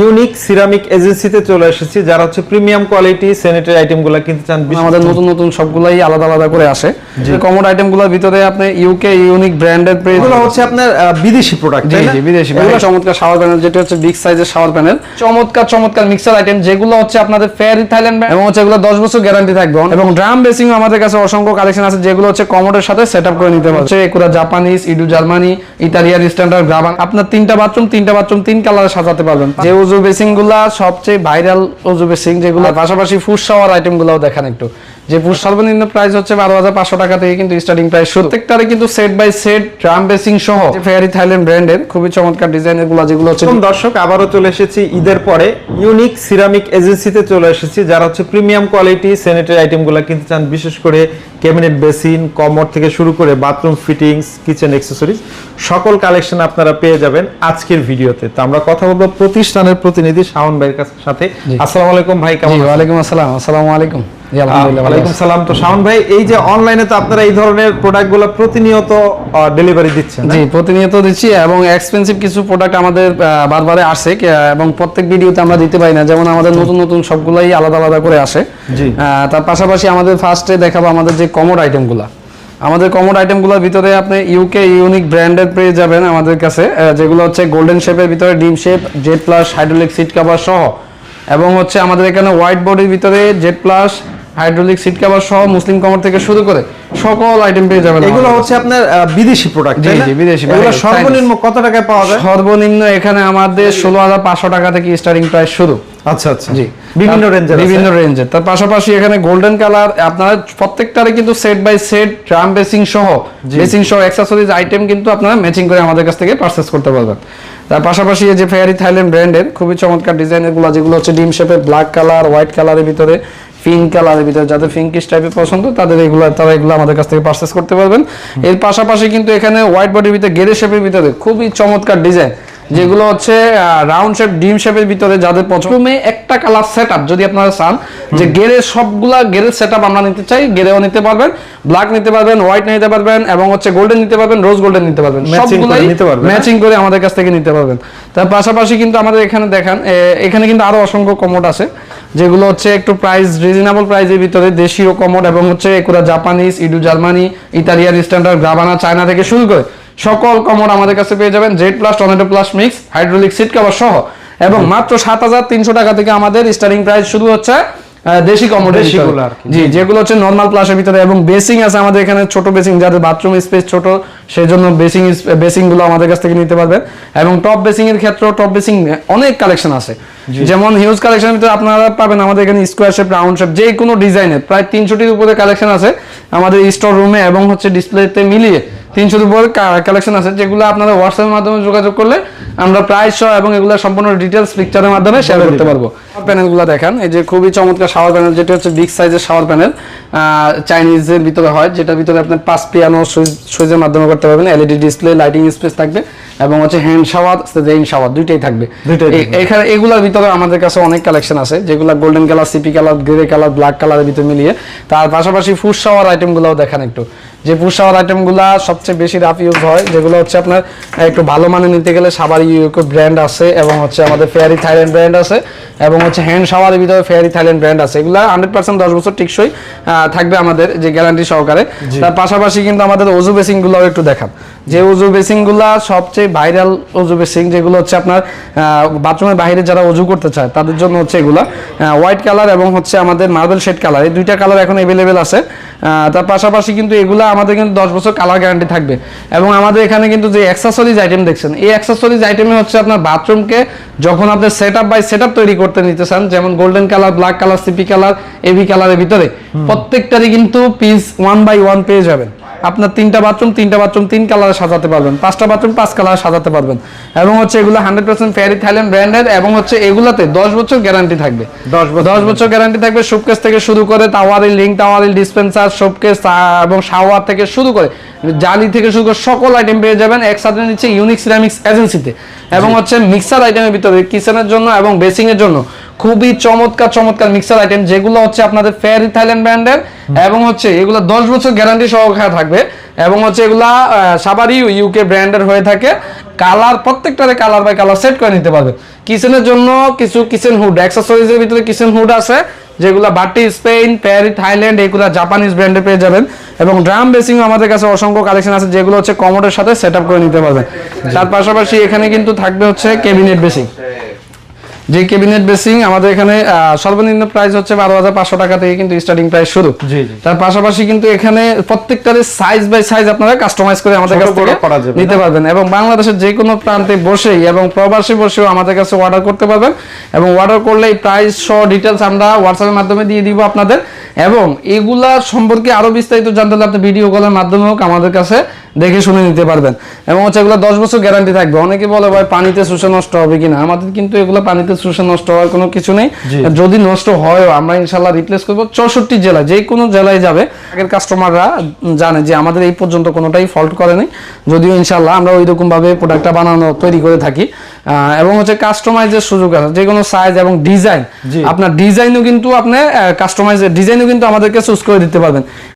Unique ceramic এজেন্সিতে চলে এসেছি, যারা হচ্ছে প্রিমিয়াম কোয়ালিটি স্যানিটারি আইটেমগুলো কিনতে চান। আমাদের নতুন নতুন সবগুলাই আলাদা আলাদা করে আসে। কমোড আইটেমগুলোর ভিতরে আপনি ইউকে ইউনিক ব্র্যান্ডের এগুলো হচ্ছে আপনার বিদেশি প্রোডাক্ট, তাই না? জি, বিদেশি। এগুলো চমৎকার শাওয়ার প্যানেল, যেটা হচ্ছে বিগ সাইজের শাওয়ার প্যানেল, চমৎকার চমৎকার মিক্সার আইটেম, যেগুলো হচ্ছে আপনাদের ফেয়ারি থাইল্যান্ড এবং হচ্ছে এগুলো 10 বছর গ্যারান্টি থাকবে। এবং ড্রাম বেসিং আমাদের কাছে অসংখ্য কালেকশন আছে, যেগুলো হচ্ছে কমোডের সাথে সেটআপ করে নিতে পারবে। একুরা জাপানিজ, ইডু জার্মানি, ইতালিয়ান স্ট্যান্ডার্ড, গ্রাবান, আপনার তিনটা বাথরুম তিন কালারে সাজাতে পারবেন। যে উজু বেসিং গুলা সবচেয়ে ভাইরাল উজু বেসিং, যেগুলো পাশাপাশি ফুড শাওয়ার আইটেম গুলাও দেখান একটু। যে সর্বনিম্ন প্রাইস হচ্ছে 12,500 টাকা থেকে কিন্তু স্টার্টিং প্রাইস শুরু। প্রত্যেকটারে কিন্তু set by set drum basin সহ ফেয়ারি থাইল্যান্ড ব্র্যান্ডের খুবই চমৎকার ডিজাইনের গুলো, যেগুলো হচ্ছে। দর্শক, আবারও চলে এসেছি ঈদের পরে ইউনিক সিরামিক এজেন্সিতে চলে এসেছি, যারা হচ্ছে প্রিমিয়াম কোয়ালিটি স্যানিটারি আইটেমগুলো কিনতে চান। বিশেষ করে ক্যাবিনেট বেসিন, কমোড থেকে শুরু করে বাথরুম ফিটিংস, কিচেন অ্যাকসেসরিজ সকল কালেকশন আপনারা পেয়ে যাবেন আজকের ভিডিওতে। তো আমরা কথা বলবো প্রতিষ্ঠানের প্রতিনিধি শাওন ভাইয়ের সাথে। আসসালামু আলাইকুম ভাই, কেমন আছেন? ওয়ালাইকুম আসসালাম। আসসালামু আলাইকুম। ওয়ালাইকুম সালাম। তো শাওন ভাই, এই যে অনলাইনে তো আপনারা এই ধরনের প্রোডাক্টগুলো প্রতিনিয়ত ডেলিভারি দিচ্ছেন? জি, প্রতিনিয়ত দিচ্ছি, এবং এক্সপেন্সিভ কিছু প্রোডাক্ট আমাদের বারবারে আসে, এবং প্রত্যেক ভিডিওতে আমরা দিতে পারি না, যেমন আমাদের নতুন নতুন সবগুলাই আলাদা আলাদা করে আসে। জি। তার পাশাপাশি আমাদের ফার্স্টে দেখাবো আমাদের যে কমোড আইটেমগুলো। আমাদের কমোড আইটেমগুলোর ভিতরে আপনি ইউকে ইউনিক ব্র্যান্ডের পেয়ে যাবেন আমাদের কাছে, যেগুলো হচ্ছে গোল্ডেন শেপের ভিতরে ডিম shape, Z plus hydraulic seat cover সহ, এবং হচ্ছে আমাদের এখানে হোয়াইট বডির ভিতরে Z plus hydraulic seat cover সহ মুসলিম কমোড থেকে শুরু করে সকল আইটেম পেয়ে যাবেন। এগুলো হচ্ছে আপনার বিদেশি প্রোডাক্ট, তাই না? জি, বিদেশি। এগুলো সর্বনিম্ন কত টাকায় পাওয়া যায়? সর্বনিম্ন এখানে আমাদের 16,500 টাকা থেকে স্টার্টিং প্রাইস শুরু। আচ্ছা আচ্ছা। জি, বিভিন্ন রেঞ্জের। তার পাশাপাশি এখানে গোল্ডেন কালার আপনারা প্রত্যেকটারে কিন্তু set by set drum basin সহ অ্যাকসেসরিজ আইটেম কিন্তু আপনারা ম্যাচিং করে আমাদের কাছ থেকে পারচেজ করতে পারবেন। তার পাশাপাশি এই যে ফেয়ারি থাইল্যান্ড ব্র্যান্ডের খুবই চমৎকার ডিজাইনের গুলো, যেগুলো হচ্ছে ডিম শেপের, ব্ল্যাক কালার, হোয়াইট কালারের ভিতরে, পিঙ্ক কালারের ভিতরে, যাদের পিঙ্কিশ টাইপের পছন্দ তারা এগুলো আমাদের কাছ থেকে পারচেজ করতে পারবেন। এর পাশাপাশি কিন্তু এখানে হোয়াইট বডির ভিতরে গেরে শেপের ভিতরে খুবই চমৎকার ডিজাইন, যেগুলো হচ্ছে রাউন্ড শেপ, ডিম শেপের ভিতরে, যাদের প্রথমে একটা কালার সেটআপ যদি আপনারা চান যে সবগুলা গেরের সেটআপ আমরা নিতে চাই, গেরেও নিতে পারবেন, ব্ল্যাক নিতে পারবেন, হোয়াইট নিতে পারবেন, এবং হচ্ছে গোল্ডেন নিতে পারবেন, রোজ গোল্ডেন নিতে পারবেন, সবগুলাই ম্যাচিং করে আমাদের কাছ থেকে নিতে পারবেন। তার পাশাপাশি কিন্তু আমাদের এখানে দেখেন, এখানে কিন্তু আরো অসংখ্য কমোড আছে, যেগুলো হচ্ছে একটু প্রাইস রিজনেবল প্রাইসের ভিতরে, দেশীয় কমোড, এবং হচ্ছে একুরা জাপানিজ, ইডু জার্মানি, ইতালিয়ান স্ট্যান্ডার্ড, গ্রাবানা, চায়না থেকে শুরু করে সকল কমোড আমাদের কাছে পেয়ে যাবেন, Z plus, tornado plus mix, hydraulic seat cover সহ, এবং মাত্র 7,300 টাকা থেকে আমাদের স্টার্টিং প্রাইস শুরু হচ্ছে দেশি কমোডের। জি, যেগুলো হচ্ছে নরমাল প্লাসের ভিতরে, এবং বেসিং আছে আমাদের এখানে, ছোট বেসিং, যাদের বাথরুম স্পেস ছোট সেই জন্য বেসিং গুলো আমাদের কাছ থেকে নিতে পারবেন। এবং টপ বেসিং এর ক্ষেত্রে টপ বেসিং অনেক কালেকশন আছে, যেমন হিউজ কালেকশনের ভিতরে আপনারা পাবেন আমাদের এখানে স্কোয়ার শেপ, রাউন্ড শেপ, যে কোনো ডিজাইনের প্রায় 300টির উপরে কালেকশন আছে আমাদের স্টোর রুমে, এবং হচ্ছে ডিসপ্লেতে মিলিয়ে 300-র উপরে কালেকশন আছে, যেগুলো আপনারা হোয়াটসঅ্যাপের মাধ্যমে যোগাযোগ করলে আমরা প্রাইস সহ এবং এগুলো সম্পূর্ণ ডিটেইলস পিকচারের মাধ্যমে শেয়ার করতে পারবো। প্যানেলগুলো দেখেন, এই যে খুবই চমৎকার শাওয়ার প্যানেল, যেটা হচ্ছে বিগ সাইজের শাওয়ার প্যানেল, চাইনিজের ভিতরে হয়, যেটার ভিতরে আপনার 5 পিয়ানো সুইচের মাধ্যমে করতে পারবেন, এলইডি ডিসপ্লে, লাইটিং স্পেস থাকবে, এবং হচ্ছে হ্যান্ড শাওয়ার, রেইন শাওয়ার দুইটাই থাকবে। এখানে এগুলোর ভিতরে আমাদের কাছে অনেক কালেকশন আছে, যেগুলো golden colour, CP colour, grey colour, black কালারের ভিতরে মিলিয়ে। তার পাশাপাশি ফুড শাওয়ার আইটেমগুলোও দেখান একটু, যে ফুড শাওয়ার আইটেমগুলো সবচেয়ে বেশি রাফ ইউজ হয়, যেগুলো হচ্ছে আপনার একটু ভালো মানে নিতে গেলে সাবারি ইউকো ব্র্যান্ড আছে, এবং হচ্ছে আমাদের ফেয়ারি থাইল্যান্ড ব্র্যান্ড আছে, এবং হচ্ছে হ্যান্ড শাওয়ারের ভিতরে ফেয়ারি থাইল্যান্ড ব্র্যান্ড আছে। এগুলো 100% 10 বছর টিকসই থাকবে আমাদের যে গ্যারান্টি সহকারে। তার পাশাপাশি কিন্তু আমাদের ওজু বেসিং গুলোও একটু দেখান, যে ওজু বেসিং গুলা সবচেয়ে ভাইরাল ওজু বেসিং, যেগুলো হচ্ছে আপনার বাথরুমের বাইরে যারা ওজু করতে চায় তাদের জন্য হচ্ছে এগুলা হোয়াইট কালার, এবং হচ্ছে আমাদের মার্বেল শেড কালার, এই দুইটা কালার এখন অ্যাভেলেবেল আছে। তার পাশাপাশি কিন্তু এগুলা আমাদের কিন্তু 10 বছর কালার গ্যারান্টি থাকবে। এবং আমাদের এখানে কিন্তু যে অ্যাক্সেসরিজ আইটেম দেখছেন, এই অ্যাক্সেসরিজ আইটেমে হচ্ছে আপনার বাথরুমকে যখন আপনি সেটআপ বাই সেটআপ তৈরি করতে নিতে চান, যেমন golden colour, black colour, CP colour, AB কালারের ভিতরে প্রত্যেকটারই কিন্তু পিস 1 বাই 1 পেয়ে যাবেন। আপনার 3টা বাথরুম 3 কালারে সাজাতে পারবেন, 5টা বাথরুম 5 কালারে সাজাতে পারবেন, এবং হচ্ছে এগুলো 100% ফেয়ারি থাইল্যান্ড ব্র্যান্ডের, এবং হচ্ছে এগুলাতে 10 বছর গ্যারান্টি থাকবে। 10 বছর গ্যারান্টি থাকবে, শোকেস থেকে শুরু করে টাওয়ারিল, লিঙ্ক টাওয়ারিল, ডিসপেন্সার, শোকেস এবং শাওয়ার থেকে শুরু করে জালি থেকে শুরু করে সকল আইটেম পেয়ে যাবেন একসাথে নিচ্ছে ইউনিক সিরামিক্স এজেন্সিতে। এবং হচ্ছে মিক্সার আইটেমের ভিতরে কিচেনের জন্য এবং বেসিং এর জন্য খুবই চমৎকার চমৎকার মিক্সার আইটেম, যেগুলো হচ্ছে আপনাদের ফেয়ারি থাইল্যান্ড ব্র্যান্ডের, এবং হচ্ছে এগুলো 10 বছর গ্যারান্টি সহকারে থাকবে, এবং হচ্ছে এগুলা সাবারি ইউকে ব্র্যান্ডের হয়ে থাকে। কালার প্রত্যেকটারে কালার বাই কালার সেট করে নিতে পারবেন। কিচেনের জন্য কিছু কিচেন হুড অ্যাক্সেসরিজের ভিতরে কিচেন হুড আছে, যেগুলো বাটি স্পেন, ফেয়ারি থাইল্যান্ড, এগুলো জাপানিজ ব্র্যান্ডে পেয়ে যাবেন। এবং ড্রাম বেসিং আমাদের কাছে অসংখ্য কালেকশন আছে, যেগুলো হচ্ছে কমোডের সাথে সেট আপ করে নিতে পারবেন। তার পাশাপাশি এখানে কিন্তু থাকবে হচ্ছে ক্যাবিনেট বেসিং। যে ক্যাবিনেট বেসিং আমাদের এখানে সর্বনিম্ন প্রাইস হচ্ছে 12,500 টাকা থেকে কিন্তু স্টার্টিং প্রাইস শুরু। তার পাশাপাশি কিন্তু এখানে প্রত্যেকটার সাইজ বাই সাইজ আপনারা কাস্টমাইজ করে আমাদের কাছ থেকে নিতে পারবেন, এবং বাংলাদেশের যে কোনো প্রান্তে বসেই এবং প্রবাসী বসেও আমাদের কাছে অর্ডার করতে পারবেন। এবং অর্ডার করলে এই প্রাইস সহ ডিটেলস আমরা হোয়াটসঅ্যাপের মাধ্যমে দিয়ে দিব আপনাদের। এবং এগুলা সম্পর্কে আরো বিস্তারিত জানতে হলে আপনি ভিডিও কলের মাধ্যমে হোক আমাদের কাছে দেখে শুনে নিতে পারবেন। এবং হচ্ছে এগুলো 10 বছর গ্যারান্টি থাকবে। অনেকে বলে ভাই পানিতে শুষে নষ্ট হবে কিনা, আমাদের কিন্তু এগুলো পানিতে শুষে নষ্ট হওয়ার কোনো কিছু নেই। যদি নষ্ট হয় আমরা ইনশাল্লাহ রিপ্লেস করবো 64 জেলা, যে কোনো জেলায় যাবে। আগের কাস্টমাররা জানে যে আমাদের এই পর্যন্ত কোনোটাই ফল্ট করে নাই, যদিও ইনশাল্লাহ আমরা ওই রকম ভাবে প্রোডাক্টটা বানানো তৈরি করে থাকি। এবং হচ্ছে কাস্টমাইজের সুযোগ আছে, যে কোনো সাইজ এবং ডিজাইন, আপনার ডিজাইনও কিন্তু আপনি কাস্টমাইজের ডিজাইনও কিন্তু আমাদেরকে চুজ করে দিতে পারবেন।